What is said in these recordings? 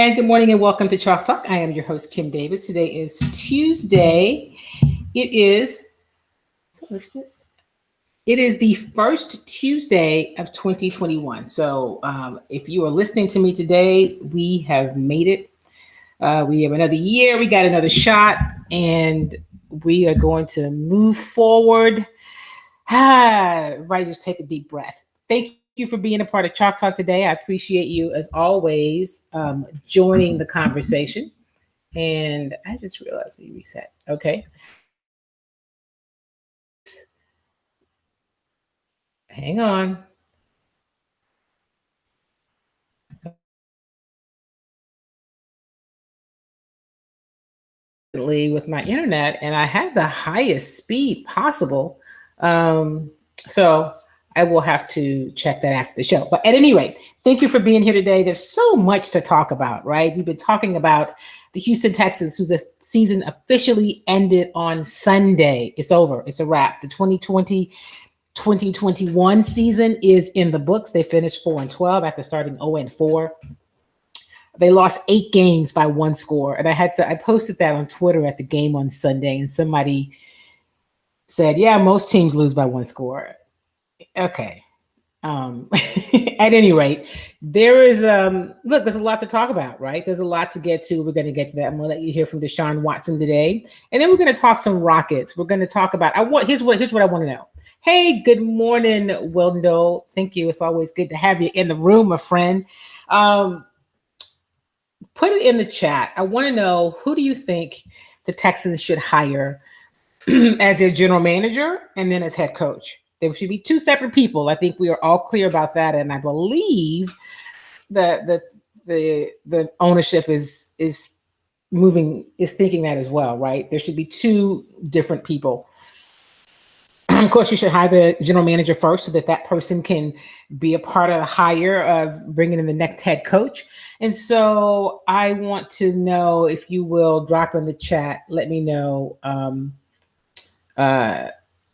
And good morning and welcome to Chalk Talk. I am your host, Kim Davis. Today is Tuesday. It is it is the first Tuesday of 2021. So if you are listening to me today, we have made it. We have another year. We got another shot, and we are going to move forward. Everybody just take a deep breath. Thank you for being a part of Chalk Talk today. I appreciate you, as always, joining the conversation. And I just realized we reset. Okay. Hang on. With my internet, and I have the highest speed possible. So I will have to check that after the show. But at any rate, thank you for being here today. There's so much to talk about, right? We've been talking about the Houston Texans, whose season officially ended on Sunday. It's over. It's a wrap. The 2020-2021 season is in the books. They finished 4-12 after starting 0-4. They lost 8 games by 1 score. And I posted that on Twitter at the game on Sunday, and somebody said, yeah, most teams lose by 1 score. Okay. At any rate, there is, there's a lot to talk about, right? There's a lot to get to. We're going to get to that. I'm going to let you hear from Deshaun Watson today. And then we're going to talk some Rockets. We're going to talk about, here's what I want to know. Hey, good morning, Wildo. Thank you. It's always good to have you in the room, my friend. Put it in the chat. I want to know, who do you think the Texans should hire as their general manager and then as head coach? There should be 2 separate people. I think we are all clear about that, and I believe that the ownership is thinking that as well, right? There should be 2 different people. Of course, you should hire the general manager first so that person can be a part of the hire of bringing in the next head coach. And so I want to know, if you will drop in the chat, let me know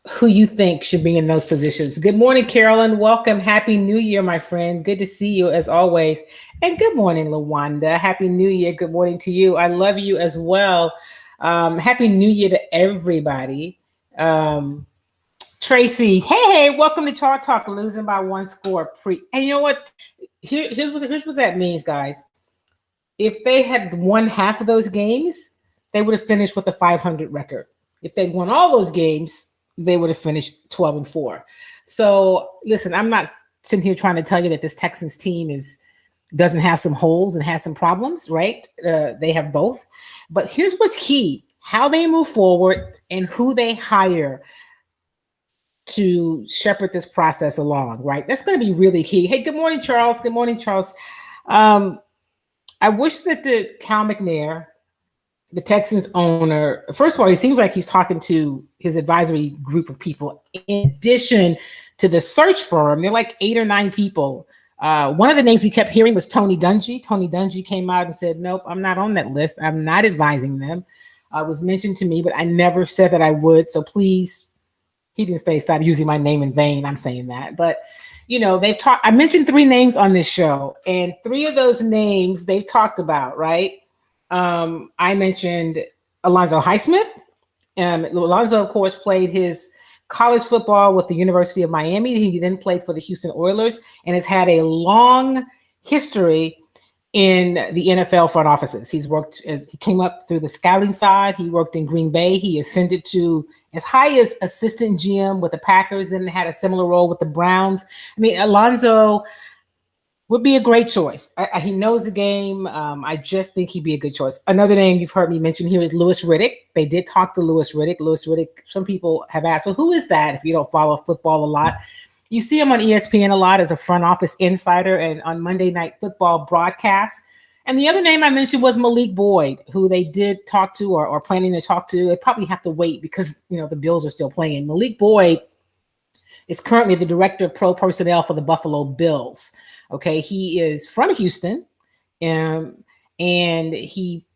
who you think should be in those positions. Good morning, Carolyn. Welcome. Happy New Year, my friend. Good to see you as always. And good morning, Lawanda. Happy New Year. Good morning to you. I love you as well. Happy New Year to everybody. Tracy, hey, welcome to Chalk Talk. Losing by 1 score and you know what? Here's what that means, guys. If they had won half of those games, they would have finished with a 500 record. If they'd won all those games, they would have finished 12-4. So listen, I'm not sitting here trying to tell you that this Texans team doesn't have some holes and has some problems, right? They have both. But here's what's key: how they move forward and who they hire to shepherd this process along, right? That's going to be really key. Hey, good morning, Charles. Good morning, Charles. I wish that the Cal McNair, the Texans owner, first of all, he seems like he's talking to his advisory group of people in addition to the search firm. They're like 8 or 9 people. One of the names we kept hearing was Tony Dungy. Tony Dungy came out and said, nope, I'm not on that list. I'm not advising them. It was mentioned to me, but I never said that I would. So please, he didn't say stop using my name in vain. I'm saying that. But, you know, I mentioned 3 names on this show, and 3 of those names they've talked about, right? I mentioned Alonzo Highsmith. Alonzo, of course, played his college football with the University of Miami. He then played for the Houston Oilers and has had a long history in the NFL front offices. He came up through the scouting side. He worked in Green Bay. He ascended to as high as assistant GM with the Packers, and had a similar role with the Browns. I mean, Alonzo would be a great choice. He knows the game. I just think he'd be a good choice. Another name you've heard me mention here is Louis Riddick. They did talk to Louis Riddick. Louis Riddick, some people have asked, well, who is that if you don't follow football a lot? You see him on ESPN a lot as a front office insider and on Monday Night Football broadcasts. And the other name I mentioned was Malik Boyd, who they did talk to or planning to talk to. They probably have to wait because, you know, the Bills are still playing. Malik Boyd is currently the director of pro personnel for the Buffalo Bills. Okay, he is from Houston, and he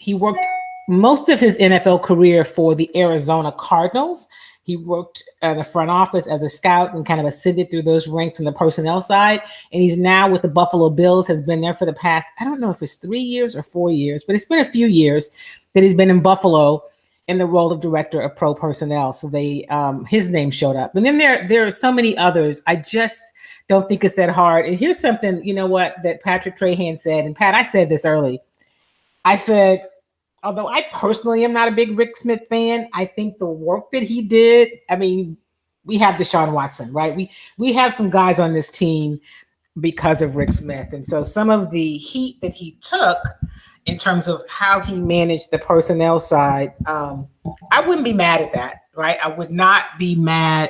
worked most of his NFL career for the Arizona Cardinals. He worked in the front office as a scout and kind of ascended through those ranks on the personnel side. And he's now with the Buffalo Bills, has been there for the past, I don't know if it's 3 years or 4 years, but it's been a few years that he's been in Buffalo in the role of director of pro personnel. So his name showed up. And then there are so many others. I just don't think it's that hard. And here's something, you know what, that Patrick Trahan said. And Pat, I said this early. I said, although I personally am not a big Rick Smith fan, I think the work that he did, I mean, we have Deshaun Watson, right? We have some guys on this team because of Rick Smith. And so some of the heat that he took in terms of how he managed the personnel side, I wouldn't be mad at that, right? I would not be mad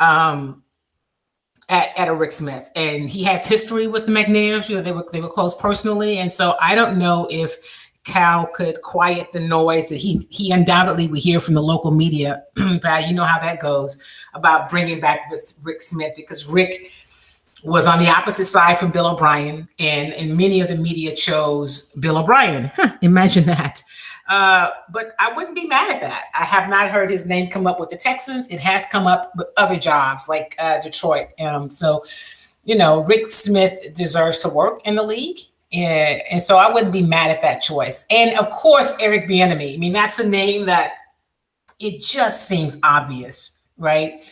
at a Rick Smith. And he has history with the McNairs. You know, they were close personally. And so I don't know if Cal could quiet the noise that he undoubtedly would hear from the local media. Pat, you know how that goes about bringing back Rick Smith, because Rick was on the opposite side from Bill O'Brien, and many of the media chose Bill O'Brien. Imagine that. But I wouldn't be mad at that. I have not heard his name come up with the Texans. It has come up with other jobs like Detroit. So, you know, Rick Smith deserves to work in the league. And so I wouldn't be mad at that choice. And of course, Eric Bieniemy. I mean, that's a name that it just seems obvious, right?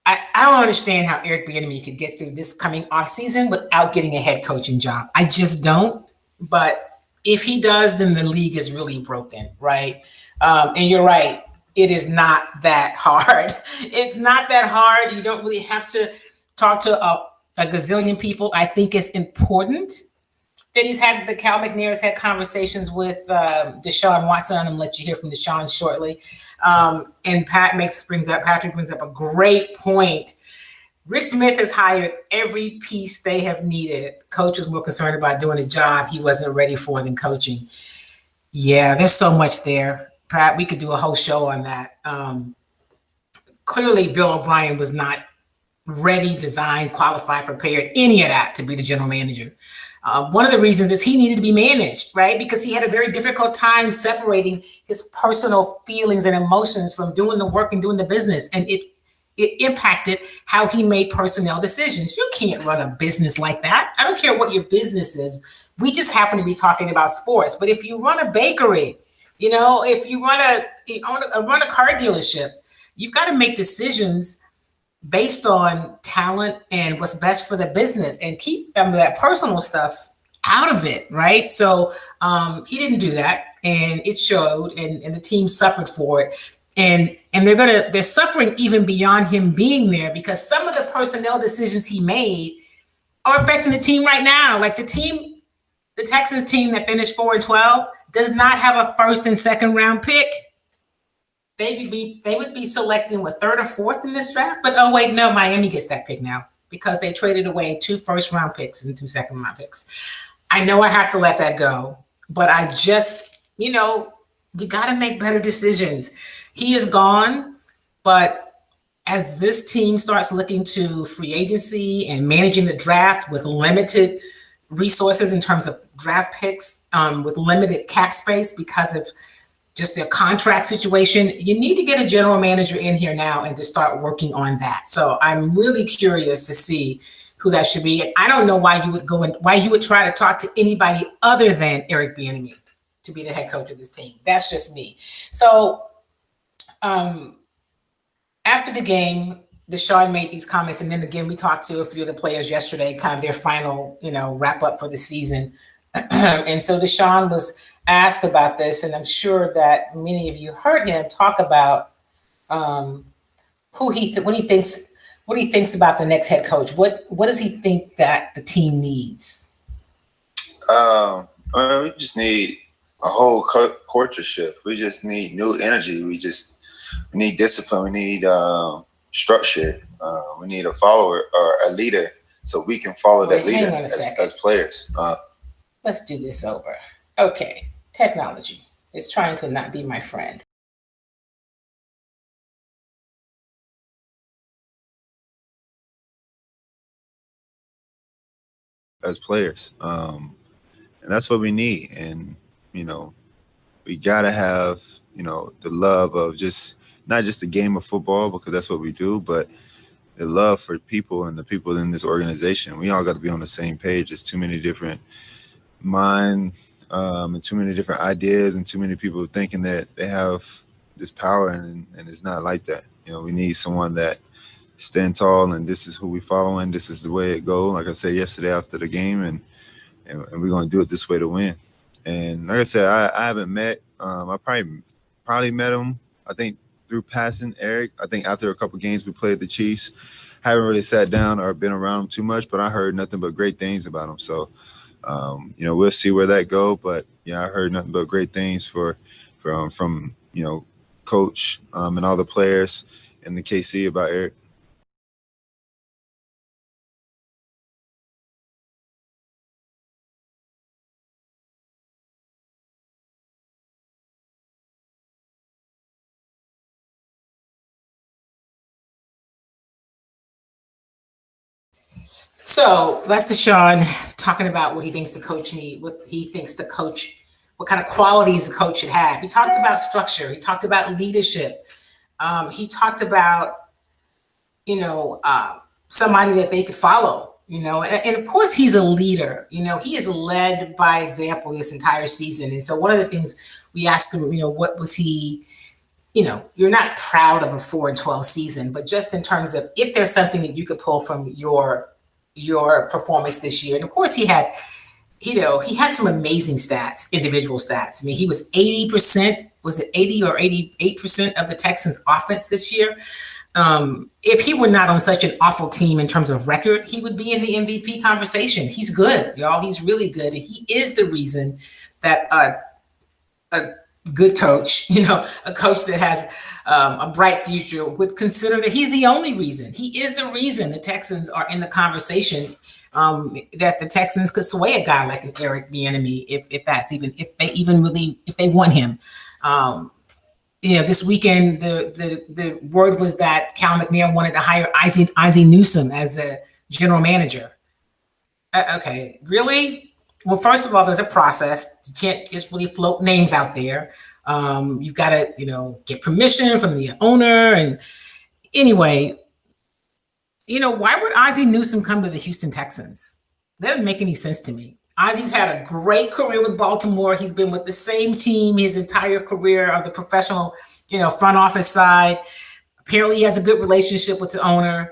I don't understand how Eric Bieniemy could get through this coming offseason without getting a head coaching job. I just don't. But if he does, then the league is really broken, right? And you're right. It is not that hard. It's not that hard. You don't really have to talk to a gazillion people. I think it's important that the Cal McNairs had conversations with Deshaun Watson. I'm going to let you hear from Deshaun shortly. And Patrick brings up a great point. Rick Smith has hired every piece they have needed. Coach was more concerned about doing a job he wasn't ready for than coaching. Yeah, there's so much there. Pat, we could do a whole show on that. Clearly, Bill O'Brien was not ready, designed, qualified, prepared, any of that to be the general manager. One of the reasons is he needed to be managed, right? Because he had a very difficult time separating his personal feelings and emotions from doing the work and doing the business. And it impacted how he made personnel decisions. You can't run a business like that. I don't care what your business is. We just happen to be talking about sports. But if you run a bakery, you know, if you run a car dealership, you've got to make decisions based on talent and what's best for the business, and keep some of that personal stuff out of it, right? So he didn't do that, and it showed, and the team suffered for it. And they're suffering even beyond him being there, because some of the personnel decisions he made are affecting the team right now. Like the Texans team that finished 4-12 does not have a first and second round pick. They would be selecting with third or fourth in this draft. But oh wait, no, Miami gets that pick now because they traded away 2 first round picks and 2 second round picks. I know I have to let that go, but I just, you know, you got to make better decisions. He is gone, but as this team starts looking to free agency and managing the draft with limited resources in terms of draft picks, with limited cap space because of just their contract situation, you need to get a general manager in here now and to start working on that. So I'm really curious to see who that should be. And I don't know why you would try to talk to anybody other than Eric Bieniemy to be the head coach of this team. That's just me. So after the game, Deshaun made these comments, and then again, we talked to a few of the players yesterday, kind of their final, wrap up for the season. And so Deshaun was asked about this, and I'm sure that many of you heard him talk about what he thinks about the next head coach. What does he think that the team needs? We just need a whole culture shift. We just need new energy. We need discipline. We need structure. We need a follower or a leader so we can follow that leader as players. Let's do this over. Okay. Technology is trying to not be my friend. As players. And that's what we need. And, we gotta have, the love of just not just the game of football, because that's what we do, but the love for people and the people in this organization. We all got to be on the same page. There's too many different mind and too many different ideas and too many people thinking that they have this power, and it's not like that. We need someone that stand tall, and this is who we following. This is the way it go. Like I said yesterday after the game, and we're going to do it this way to win. And like I said, I haven't met. I probably met him, I think, through passing Eric. I think after a couple games we played the Chiefs. Haven't really sat down or been around him too much, but I heard nothing but great things about him. So, we'll see where that go. But yeah, I heard nothing but great things from Coach and all the players in the KC about Eric. So that's Deshaun talking about what he thinks the coach what kind of qualities the coach should have. He talked about structure. He talked about leadership. He talked about, somebody that they could follow, and of course he's a leader. He has led by example this entire season. And so one of the things we asked him, what was he, you're not proud of a 4-12 season, but just in terms of if there's something that you could pull from your performance this year. And of course he had some amazing stats, individual stats. I mean, he was 80%, was it 80 or 88% of the Texans offense this year? If he were not on such an awful team in terms of record, he would be in the MVP conversation. He's good, y'all. He's really good. And he is the reason that a good coach, a coach that has a bright future would consider that he's the only reason. He is the reason the Texans are in the conversation, that the Texans could sway a guy like an Eric Bieniemy if they want him. This weekend the word was that Cal McNair wanted to hire Ozzie Newsome as a general manager. Okay, really? Well, first of all, there's a process. You can't just really float names out there. You've got to, get permission from the owner. And anyway, why would Ozzie Newsome come to the Houston Texans? That doesn't make any sense to me. Ozzie's had a great career with Baltimore. He's been with the same team his entire career on the professional, front office side. Apparently he has a good relationship with the owner.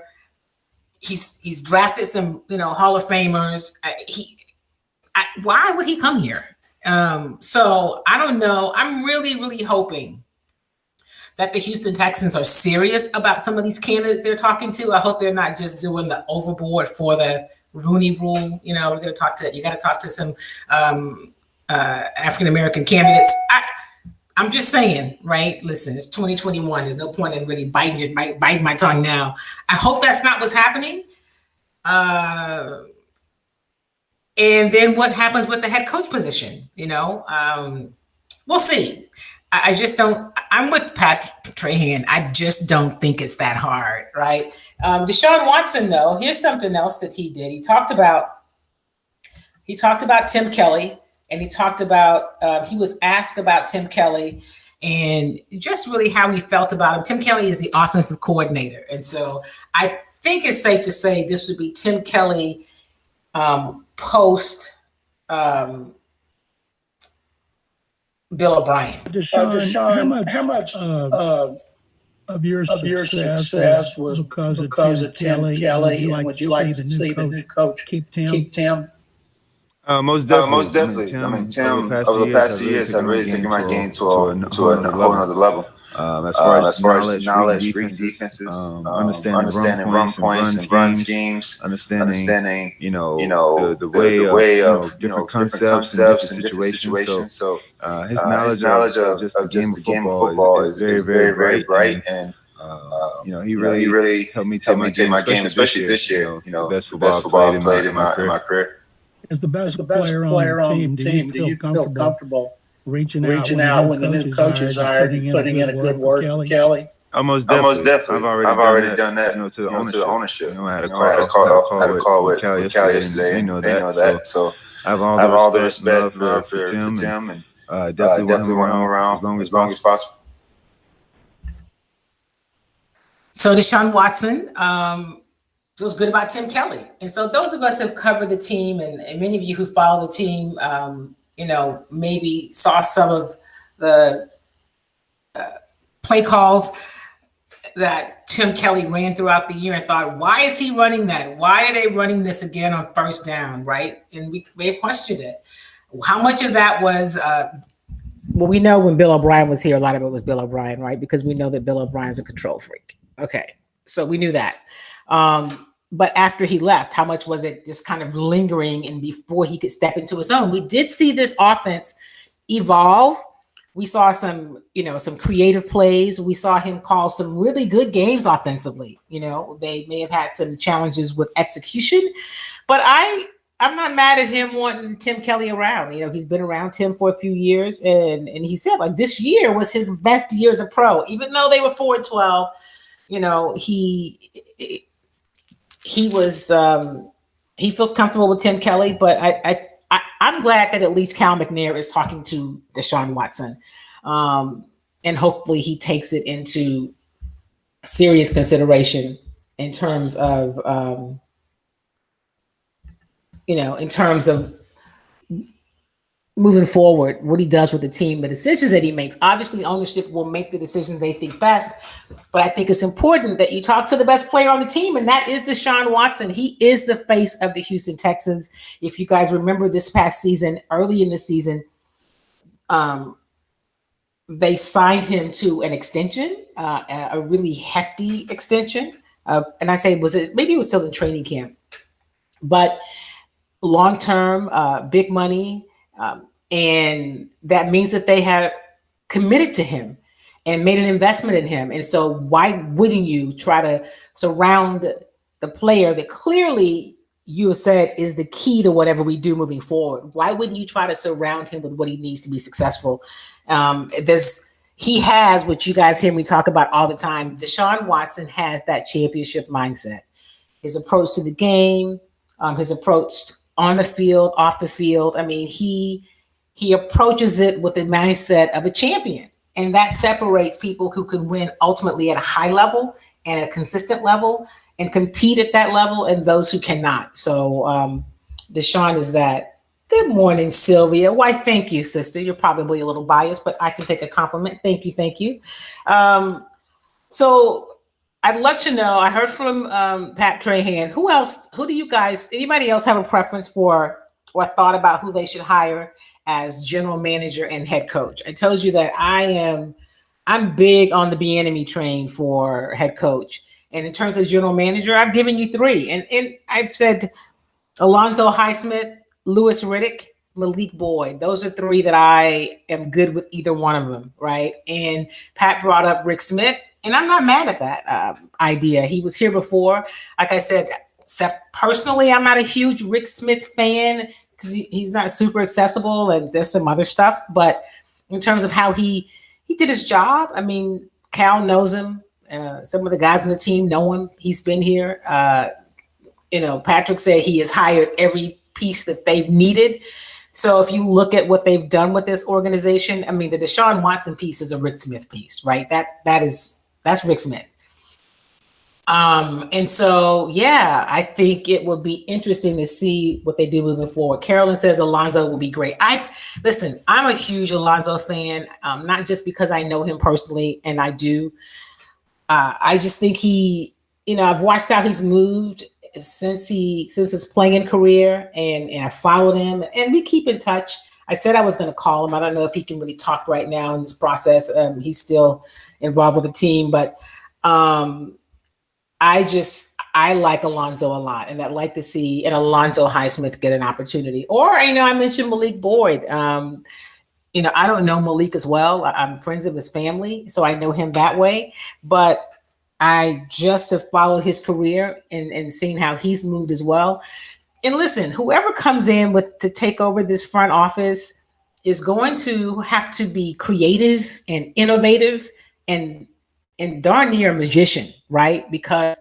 He's drafted some, Hall of Famers. Why would he come here? So I don't know. I'm really, really hoping that the Houston Texans are serious about some of these candidates they're talking to. I hope they're not just doing the overboard for the Rooney Rule. You got to talk to some African-American candidates. I'm just saying, right? Listen, it's 2021. There's no point in really biting my tongue now. I hope that's not what's happening. And then what happens with the head coach position? We'll see. I just don't. I'm with Pat Trahan. I just don't think it's that hard, right? Deshaun Watson, though, here's something else that he did. He talked about Tim Kelly, and he talked about. He was asked about Tim Kelly and just really how he felt about him. Tim Kelly is the offensive coordinator, and so I think it's safe to say this would be Tim Kelly post Bill O'Brien. Deshaun, how much of your success was because of Tim Kelly? And would you like to see the new coach keep Tim? Most definitely. Tim over the past 2 years have really taken my game to a whole nother level. As far as knowledge, reading defenses, understanding run points and run schemes, understanding the way of different concepts and different situations. So his knowledge of just the game of football is very, very bright, and he really helped me take my game, especially this year. The best football I played in my career. As the best player on the team, do you feel comfortable reaching out when the new coach is hired and putting in a good word for Kelly? Almost definitely. I've already done that. To the ownership. I had a call with Kelly yesterday. They know that. So I have all the respect for Tim, Definitely want him around as long as possible. So Deshaun Watson feels good about Tim Kelly. And so those of us who have covered the team, and many of you who follow the team, maybe saw some of the play calls that Tim Kelly ran throughout the year and thought, why is he running that? Why are they running this again on first down, right? And we may have questioned it. How much of that was, we know when Bill O'Brien was here, a lot of it was Bill O'Brien, right? Because we know that Bill O'Brien's a control freak. Okay, so we knew that. But after he left, how much was it just kind of lingering and before he could step into his own? We did see this offense evolve. We saw some creative plays. We saw him call some really good games offensively. They may have had some challenges with execution, but I'm not mad at him wanting Tim Kelly around. He's been around Tim for a few years, and he said like this year was his best year as a pro, even though they were 4-12. He feels comfortable with Tim Kelly, but I'm glad that at least Cal McNair is talking to Deshaun Watson, and hopefully he takes it into serious consideration in terms of moving forward, what he does with the team, the decisions that he makes. Obviously, ownership will make the decisions they think best, but I think it's important that you talk to the best player on the team, and that is Deshaun Watson. He is the face of the Houston Texans. If you guys remember this past season, early in the season, they signed him to an extension, a really hefty extension. And I say, maybe it was still in training camp, but long-term, big money. And that means that they have committed to him and made an investment in him. And so why wouldn't you try to surround the player that clearly you have said is the key to whatever we do moving forward? Why wouldn't you try to surround him with what he needs to be successful? He has what you guys hear me talk about all the time. Deshaun Watson has that championship mindset. His approach to the game, his approach on the field, off the field. I mean, he approaches it with the mindset of a champion, and that separates people who can win ultimately at a high level and at a consistent level and compete at that level, and those who cannot. So Deshaun is that. Good morning, Sylvia. Why, thank you, sister. You're probably a little biased, but I can take a compliment. Thank you. So I'd love to know, I heard from Pat Trahan. Anybody else have a preference for or thought about who they should hire as general manager and head coach? I told you that I'm big on the Bieniemy train for head coach. And in terms of general manager, I've given you three. And I've said Alonzo Highsmith, Louis Riddick, Malik Boyd. Those are three that I am good with either one of them, right? And Pat brought up Rick Smith, and I'm not mad at that idea. He was here before. Like I said, personally, I'm not a huge Rick Smith fan because he's not super accessible, and there's some other stuff. But in terms of how he did his job, I mean, Cal knows him. Some of the guys on the team know him. He's been here. Patrick said he has hired every piece that they've needed. So if you look at what they've done with this organization, I mean, the Deshaun Watson piece is a Rick Smith piece, right? That's Rick Smith. And so, yeah, I think it would be interesting to see what they do moving forward. Carolyn says Alonzo will be great. Listen, I'm a huge Alonzo fan, not just because I know him personally, and I do. I just think I've watched how he's moved since his playing career, and I followed him, and we keep in touch. I said I was going to call him. I don't know if he can really talk right now in this process. He's still involved with the team, but I like Alonzo a lot, and I'd like to see an Alonzo Highsmith get an opportunity. Or, I mentioned Malik Boyd. I don't know Malik as well. I'm friends with his family, so I know him that way, but I just have followed his career and seen how he's moved as well. And listen, whoever comes in to take over this front office is going to have to be creative and innovative and darn near a magician, right? Because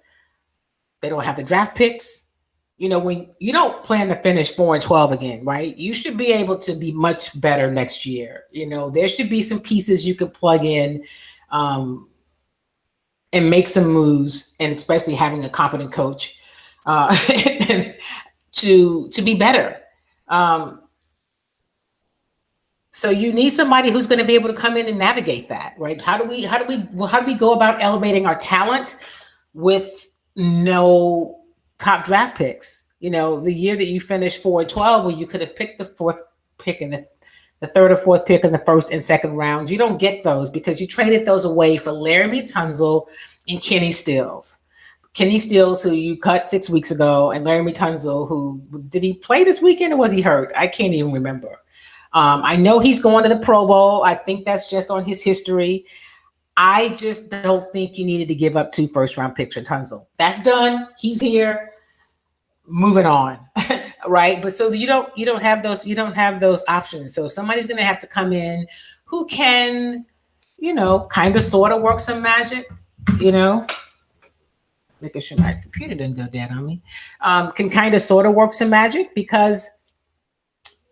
they don't have the draft picks. when you don't plan to finish 4-12 again, right? You should be able to be much better next year. There should be some pieces you can plug in and make some moves, and especially having a competent coach to be better. So you need somebody who's going to be able to come in and navigate that, right? How do we go about elevating our talent with no top draft picks? The year that you finished 4-12, where you could have picked the fourth pick and the third or fourth pick in the first and second rounds. You don't get those because you traded those away for Laramie Tunsil and Kenny Stills. Kenny Stills, who you cut 6 weeks ago, and Laramie Tunsil, who did he play this weekend or was he hurt? I can't even remember. I know he's going to the Pro Bowl. I think that's just on his history. I just don't think you needed to give up 2 first-round picks for Tunsil. That's done. He's here. Moving on, right? But so you don't have those options. So somebody's going to have to come in who can, kind of sort of work some magic, making sure my computer didn't go dead on me. Can kind of sort of work some magic because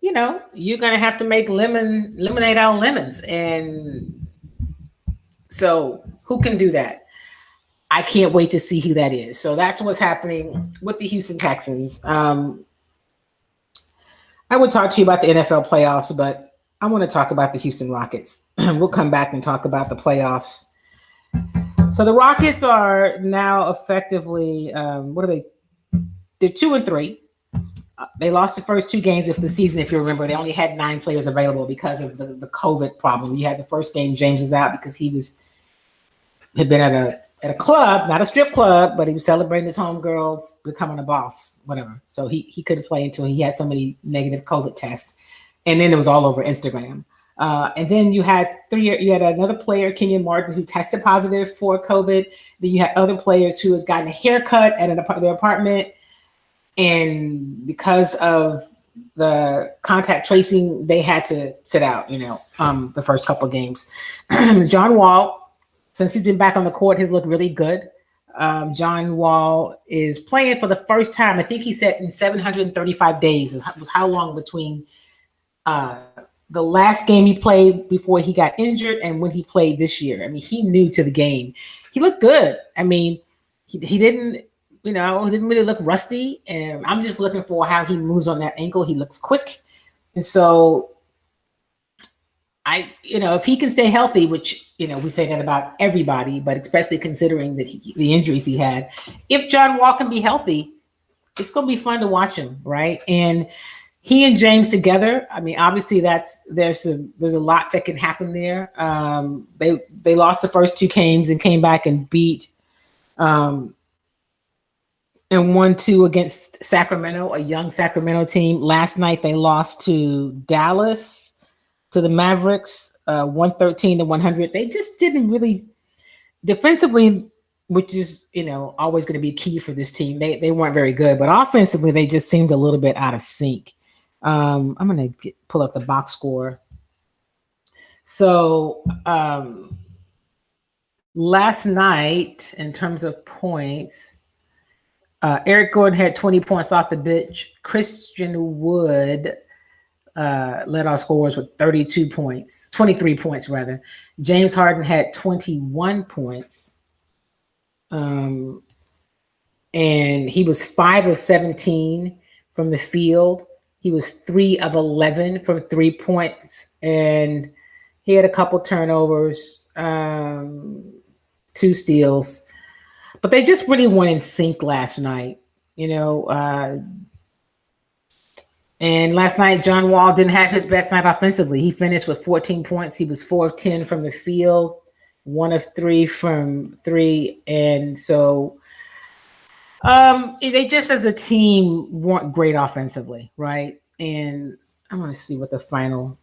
you're going to have to make lemonade out of lemons, and so who can do that? I can't wait to see who that is. So that's what's happening with the Houston Texans. I would talk to you about the NFL playoffs, but I want to talk about the Houston Rockets. We'll come back and talk about the playoffs. So the Rockets are now effectively, what are they? They're 2-3. They lost the first 2 games of the season. If you remember, they only had 9 players available because of the COVID problem. You had the first game, James was out because he had been at a club, not a strip club, but he was celebrating his homegirls becoming a boss, whatever. So he couldn't play until he had so many negative COVID tests. And then it was all over Instagram. And then you had another player, Kenyon Martin, who tested positive for COVID. Then you had other players who had gotten a haircut at their apartment. And because of the contact tracing, they had to sit out, the first couple of games. John Wall, since he's been back on the court, has looked really good. John Wall is playing for the first time. I think he said in 735 days was how long between the last game he played before he got injured and when he played this year. I mean, he new to the game. He looked good. I mean, he didn't, he didn't really look rusty. And I'm just looking for how he moves on that ankle. He looks quick. And so if he can stay healthy, which, we say that about everybody, but especially considering that the injuries he had, if John Wall can be healthy, it's going to be fun to watch him. Right. And he and James together, I mean, obviously there's a lot that can happen there. They lost the first 2 games and came back and beat, and won 2 against Sacramento, a young Sacramento team. Last night they lost to Dallas, to the Mavericks, 113-100. They just didn't really defensively, which is always going to be key for this team. They weren't very good, but offensively they just seemed a little bit out of sync. I'm going to pull up the box score. So last night, in terms of points, Eric Gordon had 20 points off the bench. Christian Wood led our scorers with 23 points rather. James Harden had 21 points. And he was 5 of 17 from the field. He was 3 of 11 from 3 points. And he had a couple turnovers, 2 steals. But they just really went in sync last night, and last night, John Wall didn't have his best night offensively. He finished with 14 points. He was 4 of 10 from the field, 1 of 3 from 3. And so they just as a team weren't great offensively, right? And I want to see what the final.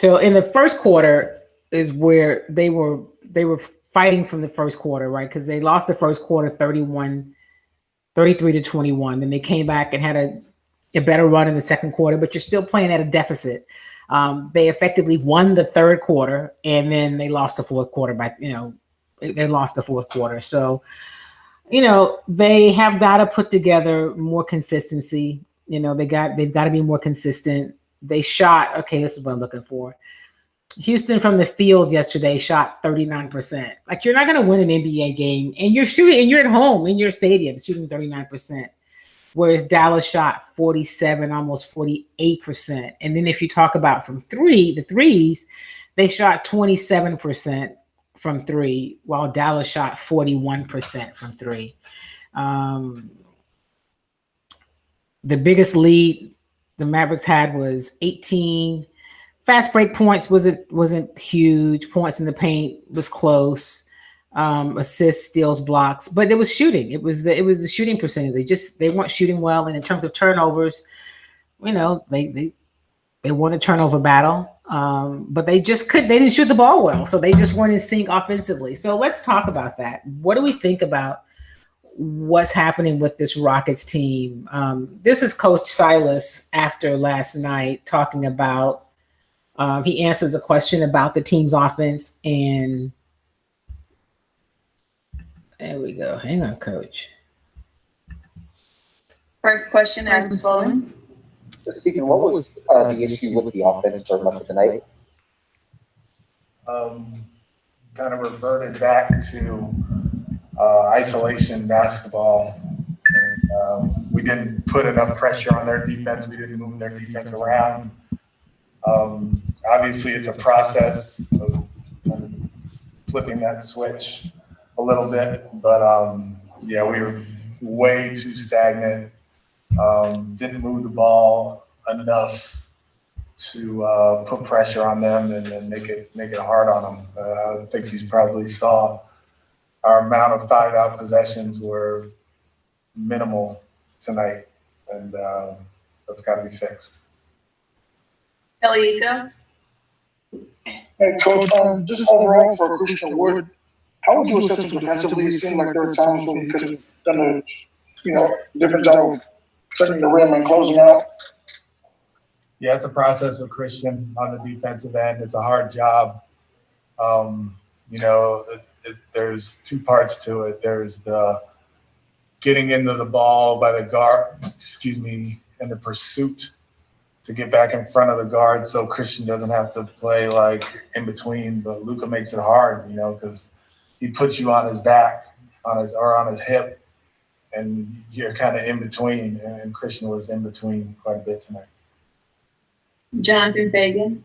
So in the first quarter is where they were fighting from the first quarter, right? Because they lost the first quarter 33-21. Then they came back and had a better run in the second quarter, but you're still playing at a deficit. They effectively won the third quarter, and then they lost the fourth quarter they lost the fourth quarter. So they have got to put together more consistency. They've got to be more consistent. They shot, okay, this is what I'm looking for. Houston from the field yesterday shot 39%. Like, you're not going to win an NBA game, and you're shooting, and you're at home in your stadium shooting 39%. Whereas Dallas shot 47, almost 48%. And then if you talk about from the threes, they shot 27% from three, while Dallas shot 41% from three. The biggest lead the Mavericks had was 18. Fast break points wasn't huge. Points in the paint was close. Assists, steals, blocks, but it was shooting. It was the shooting percentage. They weren't shooting well. And in terms of turnovers, they won a turnover battle. But they didn't shoot the ball well. So they just weren't in sync offensively. So let's talk about that. What do we think about what's happening with this Rockets team? This is Coach Silas after last night talking about, he answers a question about the team's offense, and there we go. Hang on, Coach. First question, as was flowing. Stephen, what was the issue with the offense during much of the night? Kind of reverted back to isolation basketball. And, we didn't put enough pressure on their defense. We didn't move their defense around. Obviously, it's a process of flipping that switch a little bit, but we were way too stagnant. Didn't move the ball enough to put pressure on them and make it hard on them. I think you probably saw our amount of 5-out possessions were minimal tonight, and that's got to be fixed. Elieko? Hey, Coach, just overall for Christian Wood, how would you assess him defensively? It seemed like there were times when he could have done a different job of protecting the rim and closing out. Yeah, it's a process with Christian on the defensive end. It's a hard job. There's two parts to it. There's the getting into the ball by the guard, and the pursuit to get back in front of the guard so Christian doesn't have to play like in between. But Luka makes it hard, because he puts you on his back, on his hip, and you're kind of in between. And Christian was in between quite a bit tonight. Jonathan Fagan?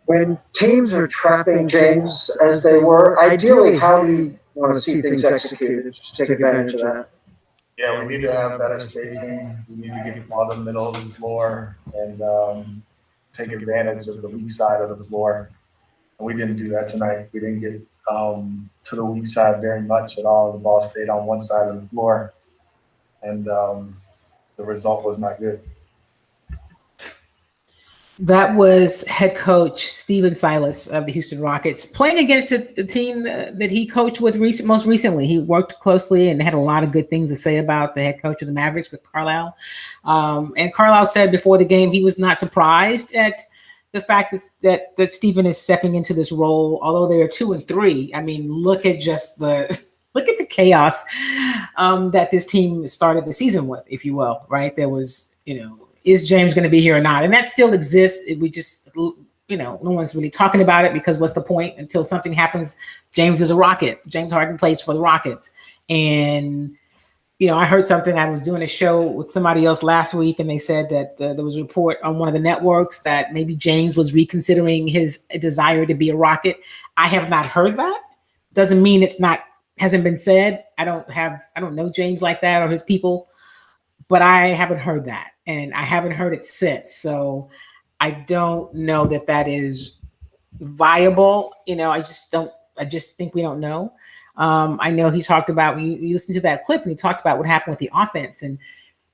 When teams are trapping James as they were, ideally, how do you want to see things executed to take advantage of that? Yeah, we need to have better spacing. We need to get the ball to the middle of the floor and take advantage of the weak side of the floor. And we didn't do that tonight. We didn't get to the weak side very much at all. The ball stayed on one side of the floor, and the result was not good. That was head coach Coach Silas of the Houston Rockets playing against a team that he coached with most recently. He worked closely and had a lot of good things to say about the head coach of the Mavericks with Carlisle. And Carlisle said before the game he was not surprised at the fact that Stephen is stepping into this role, although they are 2-3. I mean, look at the chaos that this team started the season with, if you will, right? There was, is James going to be here or not? And that still exists. We just, no one's really talking about it because what's the point until something happens? James is a Rocket. James Harden plays for the Rockets. And, I heard something. I was doing a show with somebody else last week, and they said that there was a report on one of the networks that maybe James was reconsidering his desire to be a Rocket. I have not heard that. Doesn't mean hasn't been said. I don't know James like that or his people, but I haven't heard that, and I haven't heard it since. So I don't know that is viable. I just think we don't know. I know he talked about, you listen to that clip, and he talked about what happened with the offense, and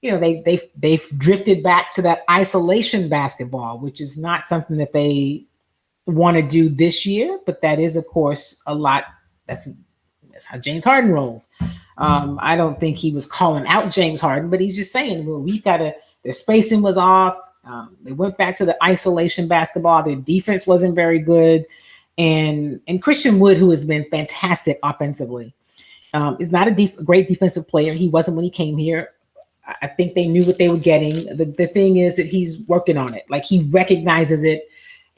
they've drifted back to that isolation basketball, which is not something that they want to do this year, but that is, of course, a lot. That's how James Harden rolls. I don't think he was calling out James Harden, but he's just saying, well, their spacing was off. They went back to the isolation basketball. Their defense wasn't very good. And Christian Wood, who has been fantastic offensively, is not a great defensive player. He wasn't when he came here. I think they knew what they were getting. The thing is that he's working on it. Like, he recognizes it,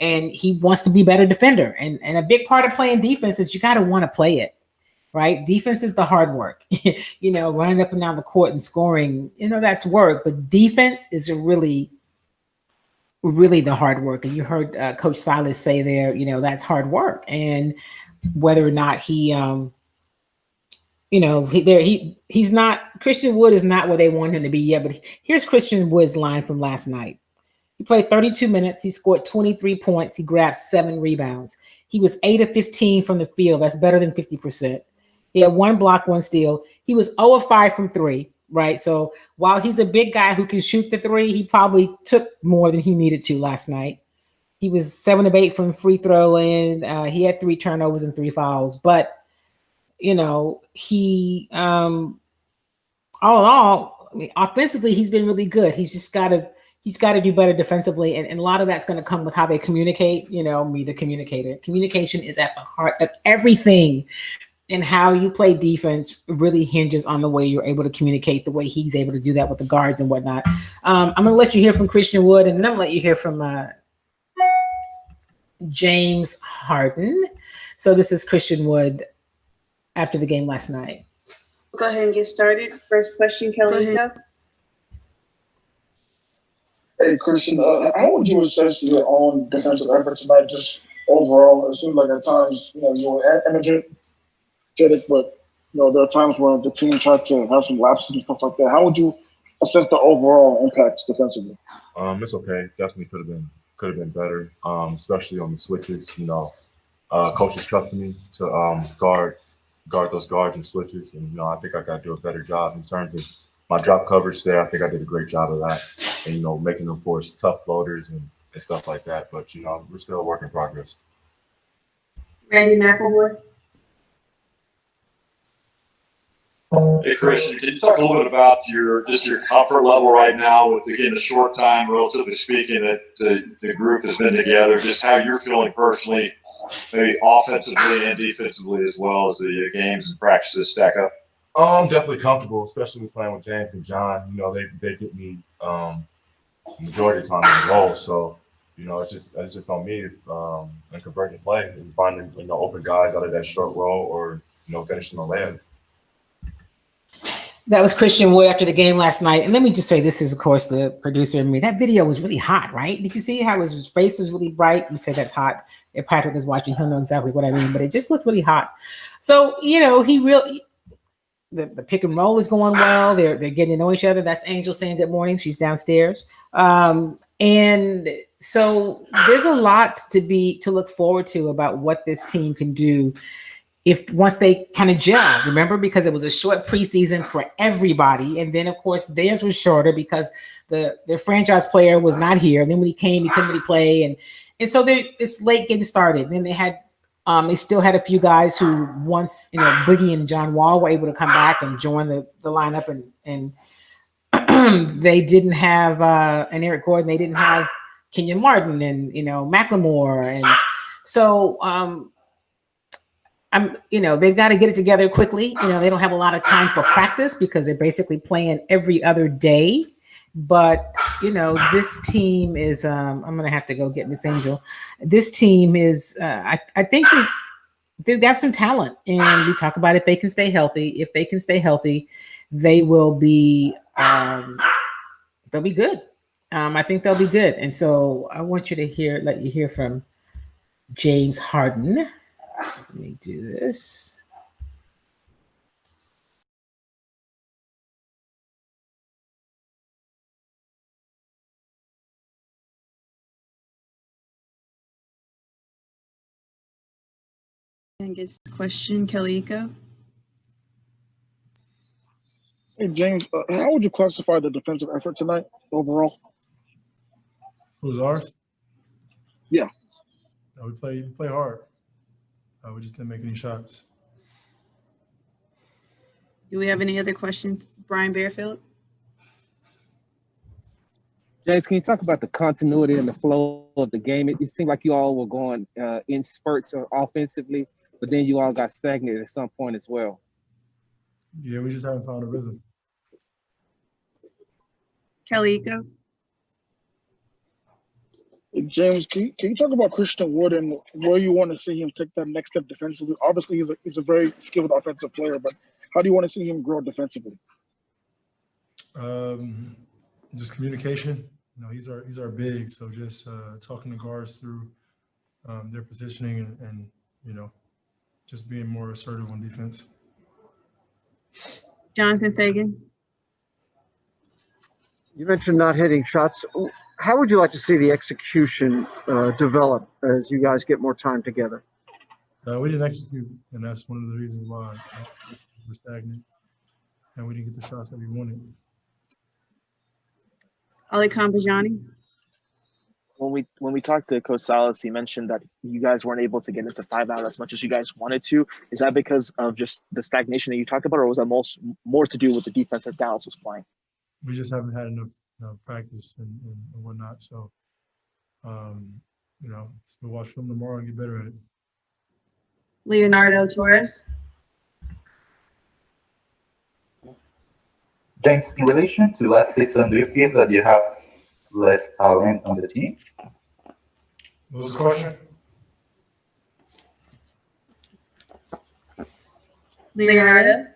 and he wants to be a better defender. And a big part of playing defense is you got to want to play it, right? Defense is the hard work. Running up and down the court and scoring, that's work. But defense is really the hard work. And you heard Coach Silas say there, that's hard work. And whether or not he's not, Christian Wood is not where they want him to be yet. But here's Christian Wood's line from last night. He played 32 minutes. He scored 23 points. He grabbed 7 rebounds. He was 8 of 15 from the field. That's better than 50%. He had 1 block, 1 steal. He was 0 of 5 from 3. Right. So while he's a big guy who can shoot the 3, he probably took more than he needed to last night. He was 7 of 8 from free throw land. He had 3 turnovers and 3 fouls. But, he all in all, offensively, he's been really good. He's got to do better defensively. And a lot of that's going to come with how they communicate. Me, the communicator. Communication is at the heart of everything. And how you play defense really hinges on the way you're able to communicate, the way he's able to do that with the guards and whatnot. I'm going to let you hear from Christian Wood, and then I'm going to let you hear from James Harden. So this is Christian Wood after the game last night. Go ahead and get started. First question, Kelly. Hey, Christian, how would you assess your own defensive effort tonight, just overall? It seemed like at times, you were energetic, but there are times where the team tried to have some lapses and stuff like that. How would you assess the overall impacts defensively? It's okay. Definitely could have been better, especially on the switches. Coaches trusted me to guard those guards and switches, and I think I got to do a better job in terms of my drop coverage there. I think I did a great job of that, and making them force tough floaters and stuff like that. But we're still a work in progress. Randy McElroy. Hey, Christian, can you talk a little bit about your comfort level right now with, again, the short time, relatively speaking, that the group has been together, just how you're feeling personally, maybe offensively and defensively, as well as the games and practices stack up? I'm definitely comfortable, especially playing with James and John. They get me majority of the time in the role. So, it's just on me and converting play and finding, open guys out of that short roll or, finishing the layup. That was Christian Wood after the game last night. And let me just say, this is, of course, the producer and me. That video was really hot, right? Did you see how his face was really bright? You say that's hot. If Patrick is watching, he'll know exactly what I mean. But it just looked really hot. So, he really – the pick and roll is going well. They're getting to know each other. That's Angel saying good morning. She's downstairs. And so there's a lot to look forward to about what this team can do once they kind of gel, remember, because it was a short preseason for everybody. And then, of course, theirs was shorter because their franchise player was not here. And then when he came, he couldn't really play. And so it's late getting started. And then they still had a few guys who once, Boogie and John Wall were able to come back and join the lineup. And they didn't have, and Eric Gordon, they didn't have Kenyon Martin and, McLemore. And so, they've got to get it together quickly. They don't have a lot of time for practice because they're basically playing every other day. But, this team is, I'm going to have to go get Miss Angel. This team is, I think they have some talent, and we talk about if they can stay healthy. If they can stay healthy, they will be, they'll be good. I think they'll be good. And so I want you to let you hear from James Harden. Let me do this. And gets the question, Kelly Eco. Hey, James, how would you classify the defensive effort tonight overall? Who's ours? Yeah. No, we play hard. We just didn't make any shots. Do we have any other questions? Brian Bearfield? James, can you talk about the continuity and the flow of the game? It seemed like you all were going in spurts offensively, but then you all got stagnant at some point as well. Yeah, we just haven't found a rhythm. Kelly, go. James, can you talk about Christian Wood and where you want to see him take that next step defensively? Obviously, he's a very skilled offensive player, but how do you want to see him grow defensively? Just communication. He's our big, so just talking to guards through their positioning and just being more assertive on defense. Jonathan Fagan. You mentioned not hitting shots. How would you like to see the execution develop as you guys get more time together? We didn't execute, and that's one of the reasons why we're stagnant, and we didn't get the shots that we wanted. Ali Kambajani. When we talked to Coach Silas, he mentioned that you guys weren't able to get into 5-out as much as you guys wanted to. Is that because of just the stagnation that you talked about, or was that more to do with the defense that Dallas was playing? We just haven't had enough practice and whatnot. So, we'll watch film tomorrow and get better at it. Leonardo Torres. James, in relation to last season, do you feel that you have less talent on the team? What was the question? Leonardo.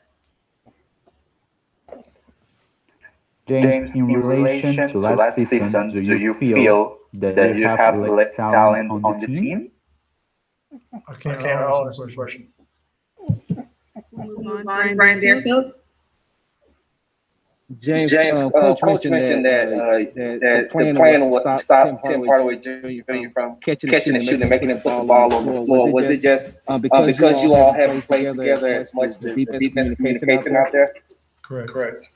James, in relation to last season, do you feel that you have less talent on the team? I can't answer this question. Brian Bearfield. James, Coach mentioned that the plan was to stop Tim Hardaway Jr. from catching and shooting and making him put the ball on the floor. Was it just because you all haven't played together as much, the defense communication out there? Correct.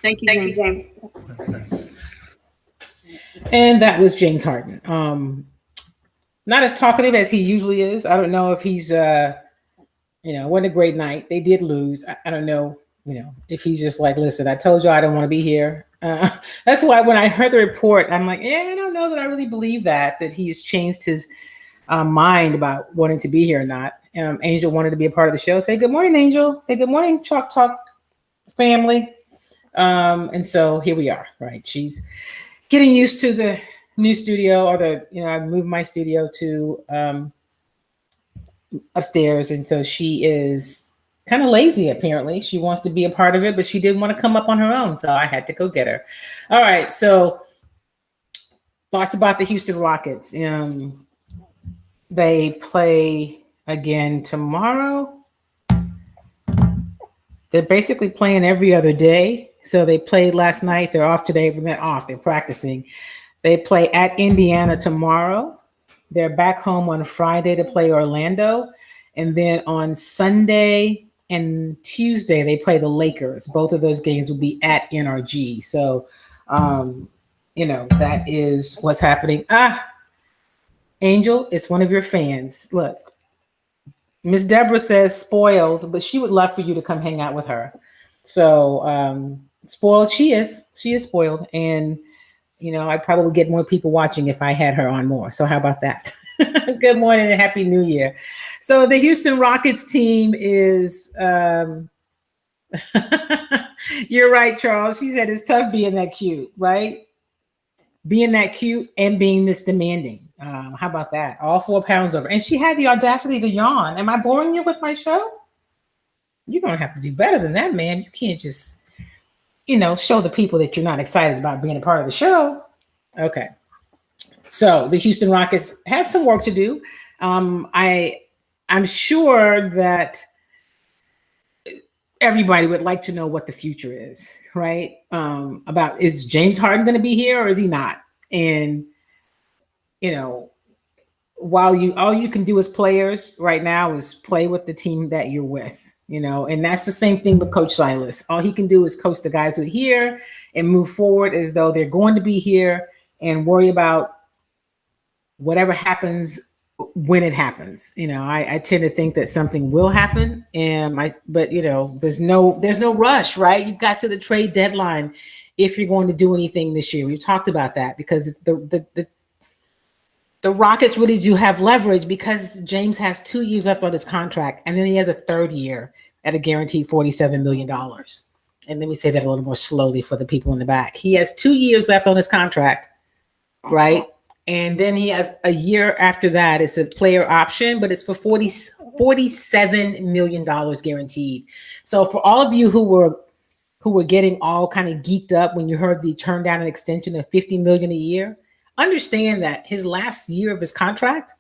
Thank you, James. And that was James Harden. Not as talkative as he usually is. I don't know if he's, wasn't a great night. They did lose. I don't know, if he's just like, listen, I told you I don't want to be here. That's why when I heard the report, I'm like, I don't know that I really believe that he has changed his mind about wanting to be here or not. Angel wanted to be a part of the show. Say good morning, Angel. Say good morning, Chalk Talk family. And so here we are, right? She's getting used to the new studio, or I moved my studio to upstairs. And so she is kind of lazy, apparently. She wants to be a part of it, but she didn't want to come up on her own. So I had to go get her. All right. So thoughts about the Houston Rockets. They play again tomorrow. They're basically playing every other day. So they played last night. They're off today. They're off. They're practicing. They play at Indiana tomorrow. They're back home on Friday to play Orlando. And then on Sunday and Tuesday, they play the Lakers. Both of those games will be at NRG. So, that is what's happening. Angel, it's one of your fans. Look, Miss Deborah says spoiled, but she would love for you to come hang out with her. So spoiled she is. She is spoiled. And, I'd probably get more people watching if I had her on more. So how about that? Good morning and Happy New Year. So the Houston Rockets team is, you're right, Charles. She said it's tough being that cute, right? Being that cute and being this demanding. How about that? All 4 pounds over. And she had the audacity to yawn. Am I boring you with my show? You're going to have to do better than that, man. You can't just, show the people that you're not excited about being a part of the show. Okay. So the Houston Rockets have some work to do. I'm sure that everybody would like to know what the future is, right? About, is James Harden going to be here or is he not? And, while all you can do as players right now is play with the team that you're with, and that's the same thing with Coach Silas. All he can do is coach the guys who are here and move forward as though they're going to be here and worry about whatever happens when it happens. I tend to think that something will happen, but there's no rush, right? You've got to the trade deadline if you're going to do anything this year. We've talked about that because the Rockets really do have leverage because James has 2 years left on his contract, and then he has a 3rd year at a guaranteed $47 million. And let me say that a little more slowly for the people in the back. He has 2 years left on his contract, right? And then he has a year after that. It's a player option, but it's for $47 million guaranteed. So for all of you who were getting all kind of geeked up when you heard the turn down an extension of $50 million a year, understand that his last year of his contract,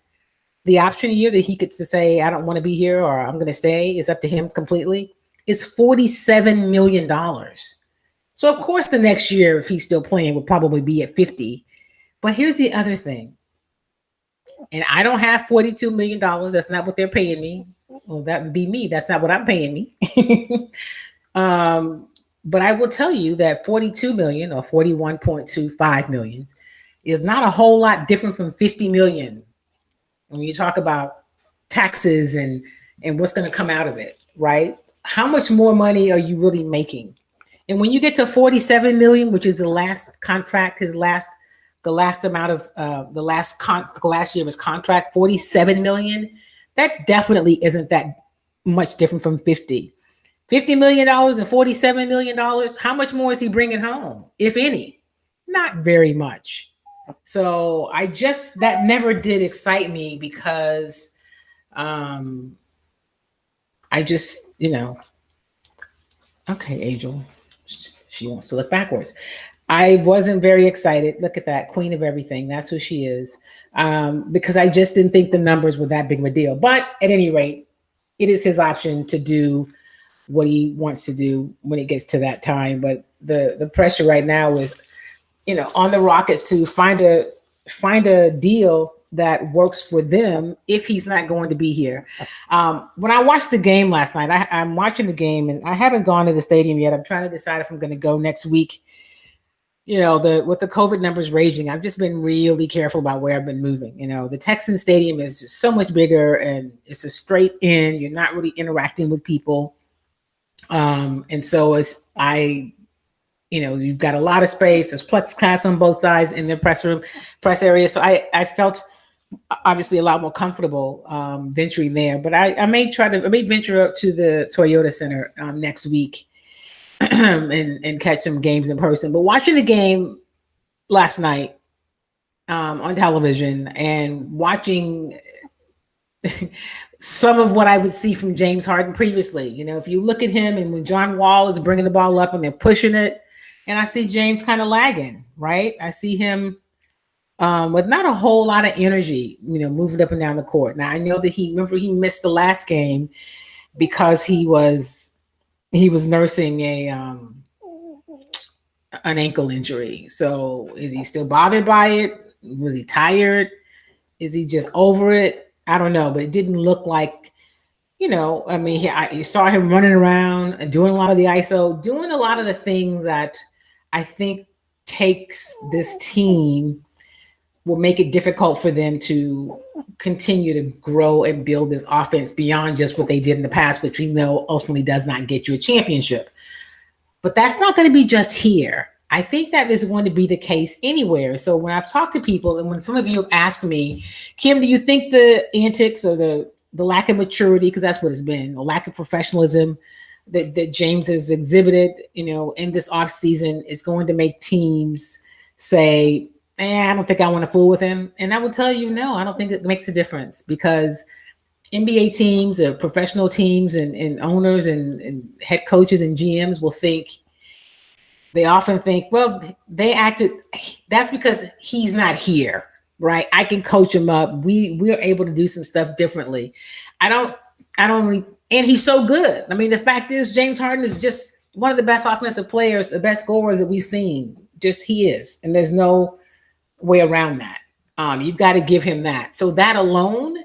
the option year that he could say, I don't want to be here or I'm going to stay, is up to him completely, is $47 million. So of course the next year, if he's still playing, would probably be at 50. But here's the other thing. And I don't have $42 million. That's not what they're paying me. Well, that would be me. That's not what I'm paying me. But I will tell you that 42 million or 41.25 million is not a whole lot different from 50 million when you talk about taxes and what's going to come out of it, right? How much more money are you really making? And when you get to 47 million, which is the last contract, the last year of his contract, 47 million, that definitely isn't that much different from 50. $50 million and $47 million, how much more is he bringing home, if any? Not very much. So that never did excite me because okay, Angel, she wants to look backwards. I wasn't very excited. Look at that, queen of everything. That's who she is. Because I just didn't think the numbers were that big of a deal. But at any rate, it is his option to do what he wants to do when it gets to that time. But the pressure right now is, on the Rockets to find a deal that works for them if he's not going to be here. When I watched the game last night, I'm watching the game and I haven't gone to the stadium yet. I'm trying to decide if I'm going to go next week. With the COVID numbers raging, I've just been really careful about where I've been moving. The Texans stadium is just so much bigger and it's a straight in. You're not really interacting with people. And so you've got a lot of space. There's plexiglass on both sides in the press area. So I felt obviously a lot more comfortable venturing there. But I may venture up to the Toyota Center next week and catch some games in person. But watching the game last night on television and watching some of what I would see from James Harden previously, if you look at him and when John Wall is bringing the ball up and they're pushing it, and I see James kind of lagging, right? I see him with not a whole lot of energy, moving up and down the court. Now I know that he missed the last game because he was nursing an ankle injury. So is he still bothered by it? Was he tired? Is he just over it? I don't know, but it didn't look like, you saw him running around and doing a lot of the ISO, doing a lot of the things that I think takes this team, will make it difficult for them to continue to grow and build this offense beyond just what they did in the past, which we know ultimately does not get you a championship. But that's not going to be just here. I think that is going to be the case anywhere. So when I've talked to people and when some of you have asked me, Kim, do you think the antics or the lack of maturity, because that's what it's been, or lack of professionalism that James has exhibited, in this offseason is going to make teams say, I don't think I want to fool with him. And I will tell you, no, I don't think it makes a difference because NBA teams, professional teams and owners and head coaches and GMs they often think, well, they acted, that's because he's not here, right? I can coach him up. We're able to do some stuff differently. I don't really, and he's so good. I mean, the fact is James Harden is just one of the best offensive players, the best scorers that we've seen. Just he is. And there's no way around that. You've got to give him that. So that alone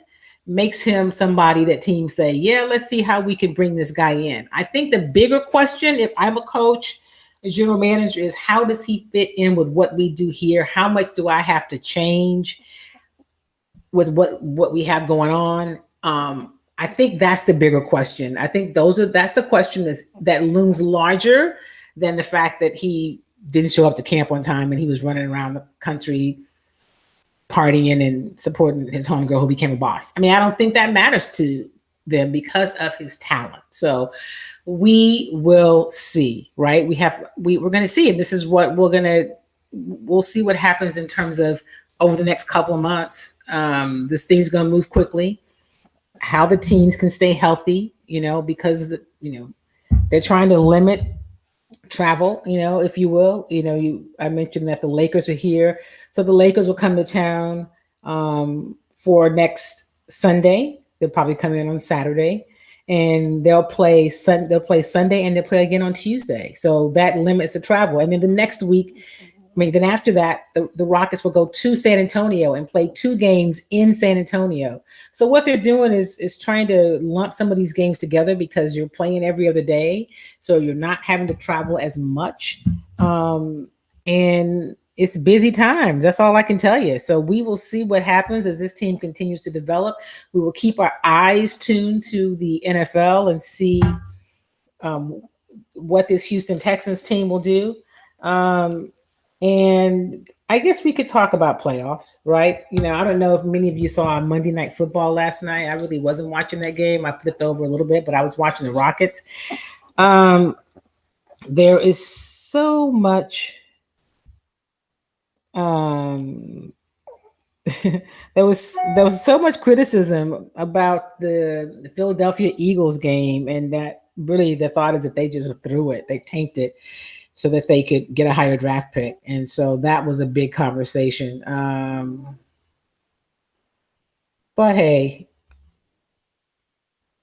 makes him somebody that teams say, yeah, let's see how we can bring this guy in. I think the bigger question, if I'm a coach, a general manager, is how does he fit in with what we do here? How much do I have to change with what we have going on? I think that's the bigger question. I think that's the question that looms larger than the fact that he didn't show up to camp on time and he was running around the country partying and supporting his homegirl who became a boss. I mean, I don't think that matters to them because of his talent. So we will see, right? We're going to see, and this is what we'll see what happens in terms of over the next couple of months. This thing's going to move quickly. How the teams can stay healthy, because they're trying to limit travel, if you will. I mentioned that the Lakers are here, so the Lakers will come to town for next Sunday. They'll probably come in on Saturday, and they'll play Sunday, and they'll play again on Tuesday. So that limits the travel. And then the next week, then after that, the Rockets will go to San Antonio and play 2 games in San Antonio. So what they're doing is trying to lump some of these games together because you're playing every other day. So you're not having to travel as much. And it's busy times. That's all I can tell you. So we will see what happens as this team continues to develop. We will keep our eyes tuned to the NFL and see what this Houston Texans team will do. And I guess we could talk about playoffs, right? I don't know if many of you saw Monday Night Football last night. I really wasn't watching that game. I flipped over a little bit, but I was watching the Rockets. There is so much. There was so much criticism about the Philadelphia Eagles game, and that really the thought is that they just threw it. They tanked it so that they could get a higher draft pick. And so that was a big conversation. But hey,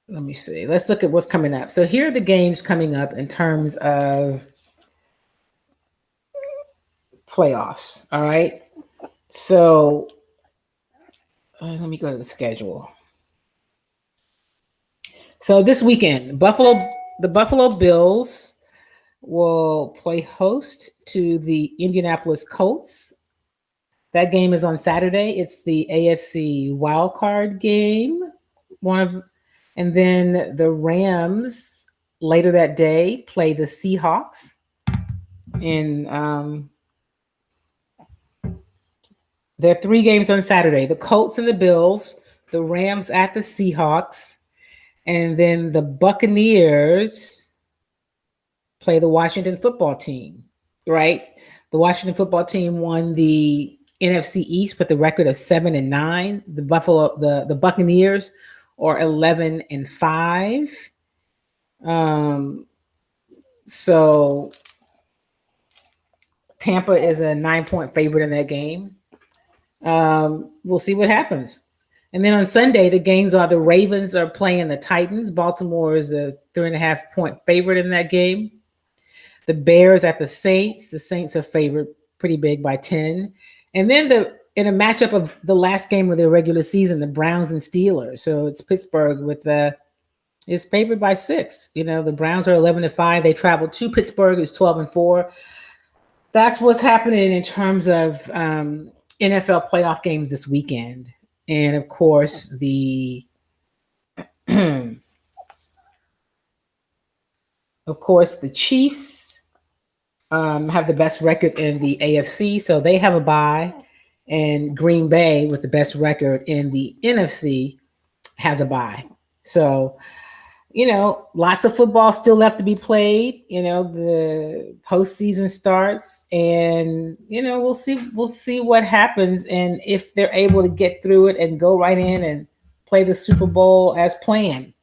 let me see. Let's look at what's coming up. So here are the games coming up in terms of playoffs. All right. So let me go to the schedule. So this weekend, the Buffalo Bills will play host to the Indianapolis Colts. That game is on Saturday. It's the AFC wildcard game. And then the Rams later that day play the Seahawks. And there are 3 games on Saturday: the Colts and the Bills, the Rams at the Seahawks, and then the Buccaneers play the Washington football team, right? The Washington football team won the NFC East with a record of 7-9. The Buccaneers are 11-5. So Tampa is a 9-point favorite in that game. We'll see what happens. And then on Sunday, the games are the Ravens are playing the Titans. Baltimore is a 3.5-point favorite in that game. The Bears at the Saints. The Saints are favored pretty big by 10. And then in a matchup of the last game of the regular season, the Browns and Steelers. So it's Pittsburgh is favored by 6. The Browns are 11-5. They travel to Pittsburgh, who's 12-4. That's what's happening in terms of NFL playoff games this weekend. And of course, the Chiefs have the best record in the AFC, so they have a bye. And Green Bay, with the best record in the NFC, has a bye. So, lots of football still left to be played. The postseason starts, and we'll see what happens, and if they're able to get through it and go right in and play the Super Bowl as planned.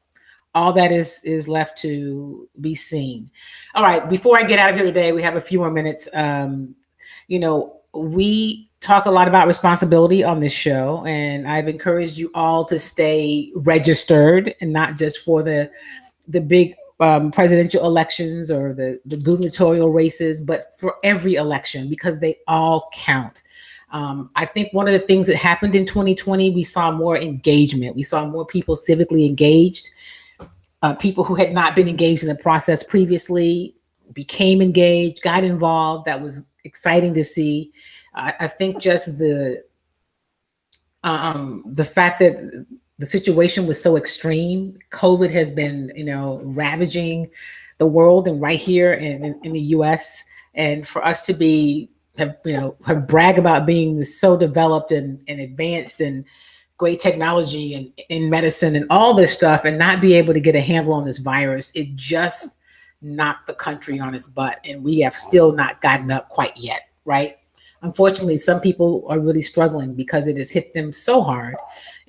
All that is left to be seen. All right, before I get out of here today, we have a few more minutes. We talk a lot about responsibility on this show, and I've encouraged you all to stay registered, and not just for the big presidential elections or the gubernatorial races, but for every election, because they all count. I think one of the things that happened in 2020, we saw more engagement. We saw more people civically engaged. People who had not been engaged in the process previously became engaged, got involved. That was exciting to see. I think just the fact that the situation was so extreme. COVID has been, ravaging the world and right here in the U.S. And for us to have brag about being so developed and advanced and great technology and in medicine and all this stuff and not be able to get a handle on this virus, it just knocked the country on its butt. And we have still not gotten up quite yet, right? Unfortunately, some people are really struggling because it has hit them so hard.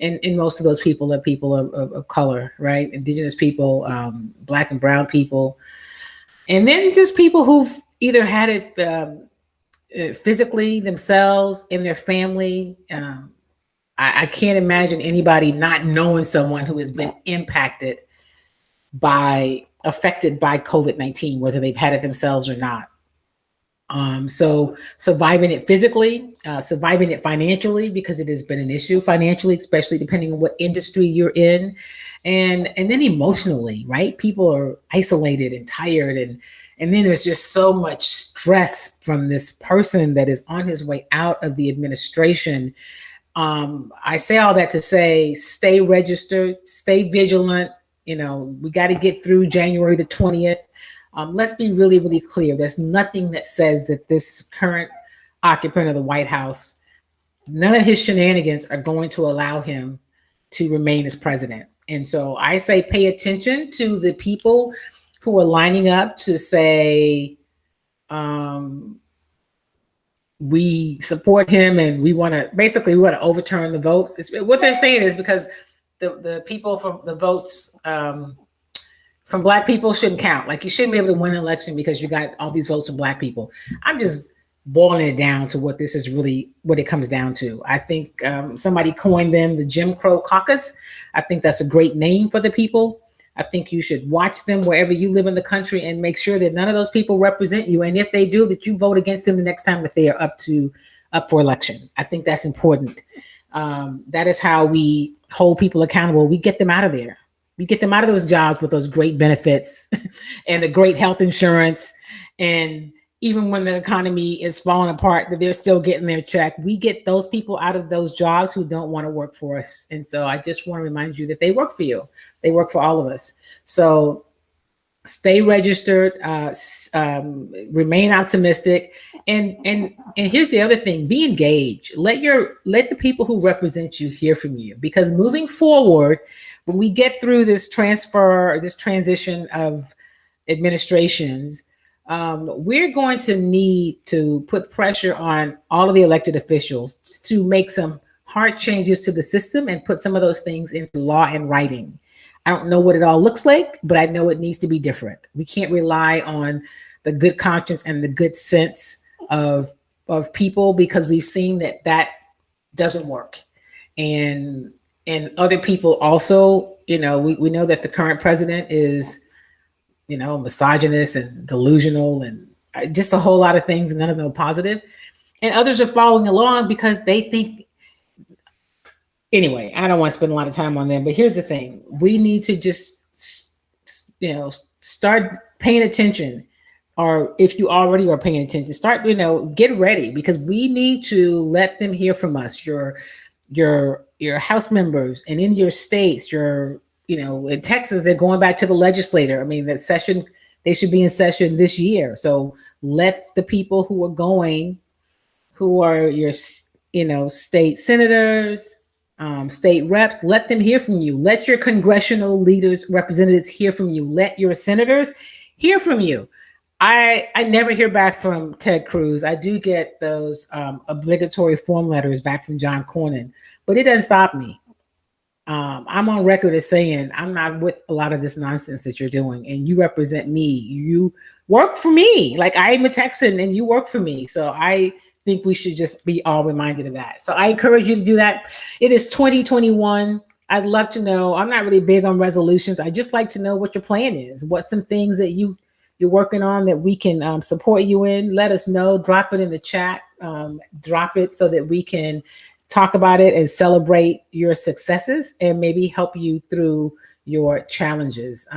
And most of those people are people of color, right? Indigenous people, Black and brown people. And then just people who've either had it physically themselves, in their family. I can't imagine anybody not knowing someone who has been affected by COVID-19, whether they've had it themselves or not. So surviving it physically, surviving it financially, because it has been an issue financially, especially depending on what industry you're in, and then emotionally, right? People are isolated and tired, and then there's just so much stress from this person that is on his way out of the administration. I say all that to say, stay registered, stay vigilant. We got to get through January the 20th. Let's be really, really clear. There's nothing that says that this current occupant of the White House, none of his shenanigans are going to allow him to remain as president. And so I say pay attention to the people who are lining up to say, we support him and we want to overturn the votes. What they're saying is because the people from the votes from Black people shouldn't count. Like, you shouldn't be able to win an election because you got all these votes from Black people. I'm just boiling it down to what this is really, what it comes down to. I think somebody coined them the Jim Crow caucus. I think that's a great name for the people. I think you should watch them wherever you live in the country and make sure that none of those people represent you. And if they do, that you vote against them the next time that they are up for election. I think that's important. That is how we hold people accountable. We get them out of there. We get them out of those jobs with those great benefits and the great health insurance. And even when the economy is falling apart, that they're still getting their check. We get those people out of those jobs who don't want to work for us. And so I just want to remind you that they work for you. They work for all of us. So stay registered, remain optimistic. And here's the other thing, be engaged. Let the people who represent you hear from you, because moving forward, when we get through this transition of administrations, we're going to need to put pressure on all of the elected officials to make some hard changes to the system and put some of those things into law and writing. I don't know what it all looks like, but I know it needs to be different. We can't rely on the good conscience and the good sense of people, because we've seen that doesn't work. And other people also, we know that the current president is, misogynist and delusional and just a whole lot of things, none of them are positive. And others are following along because they think, anyway, I don't want to spend a lot of time on them, but here's the thing. We need to just, start paying attention, or if you already are paying attention, start, get ready, because we need to let them hear from us, your House members, and in your states, in Texas, they're going back to the legislature. I mean, that session, they should be in session this year. So let the people who are going, who are your, state senators, state reps, let them hear from you. Let your congressional leaders, representatives hear from you. Let your senators hear from you. I never hear back from Ted Cruz. I do get those obligatory form letters back from John Cornyn, but it doesn't stop me. I'm on record as saying I'm not with a lot of this nonsense that you're doing, and you represent me. You work for me. Like, I'm a Texan and you work for me. So I think we should just be all reminded of that. So I encourage you to do that. It is 2021. I'd love to know. I'm not really big on resolutions. I just like to know what your plan is. What some things that you're working on that we can support you in. Let us know. Drop it in the chat. Drop it so that we can talk about it and celebrate your successes and maybe help you through your challenges.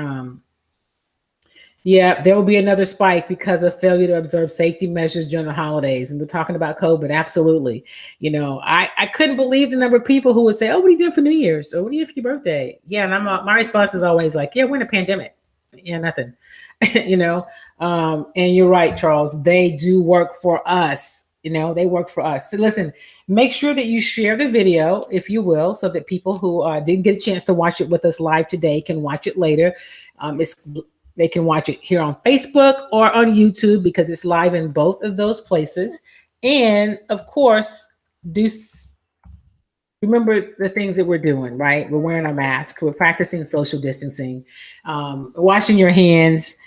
Yeah, there will be another spike because of failure to observe safety measures during the holidays. And we're talking about COVID, absolutely. I couldn't believe the number of people who would say, oh, what are you doing for New Year's? Or what do you do for your birthday? Yeah, and my response is always like, yeah, we're in a pandemic. Yeah, nothing. And you're right, Charles. They do work for us. You know, they work for us. So listen, make sure that you share the video, if you will, so that people who didn't get a chance to watch it with us live today can watch it later. They can watch it here on Facebook or on YouTube because it's live in both of those places. And of course, remember the things that we're doing, right? We're wearing our masks, we're practicing social distancing, washing your hands,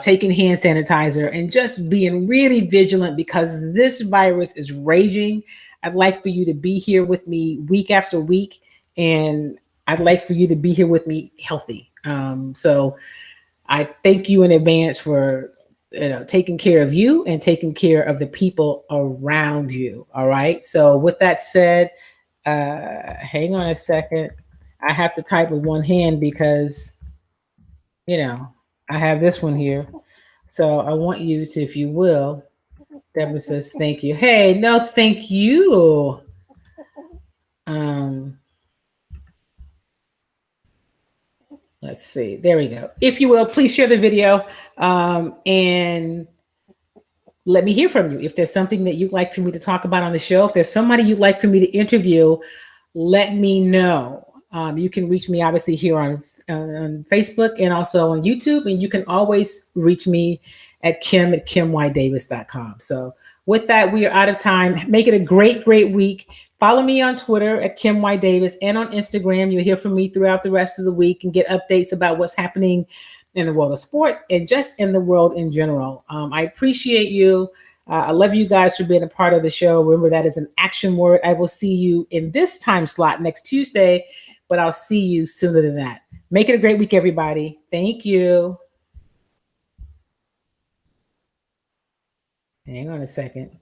taking hand sanitizer, and just being really vigilant because this virus is raging. I'd like for you to be here with me week after week, and I'd like for you to be here with me healthy. So I thank you in advance for taking care of you and taking care of the people around you. All right. So with that said, hang on a second. I have to type with one hand because, I have this one here. So I want you to, if you will, Deborah says, thank you. Hey, no, thank you. Let's see. There we go. If you will, please share the video and let me hear from you. If there's something that you'd like for me to talk about on the show, if there's somebody you'd like for me to interview, let me know. You can reach me obviously here on Facebook and also on YouTube. And you can always reach me at kim@kimydavis.com. So with that, we are out of time. Make it a great, great week. Follow me on Twitter at Kim Y. Davis and on Instagram. You'll hear from me throughout the rest of the week and get updates about what's happening in the world of sports and just in the world in general. I appreciate you. I love you guys for being a part of the show. Remember, that is an action word. I will see you in this time slot next Tuesday, but I'll see you sooner than that. Make it a great week, everybody. Thank you. Hang on a second.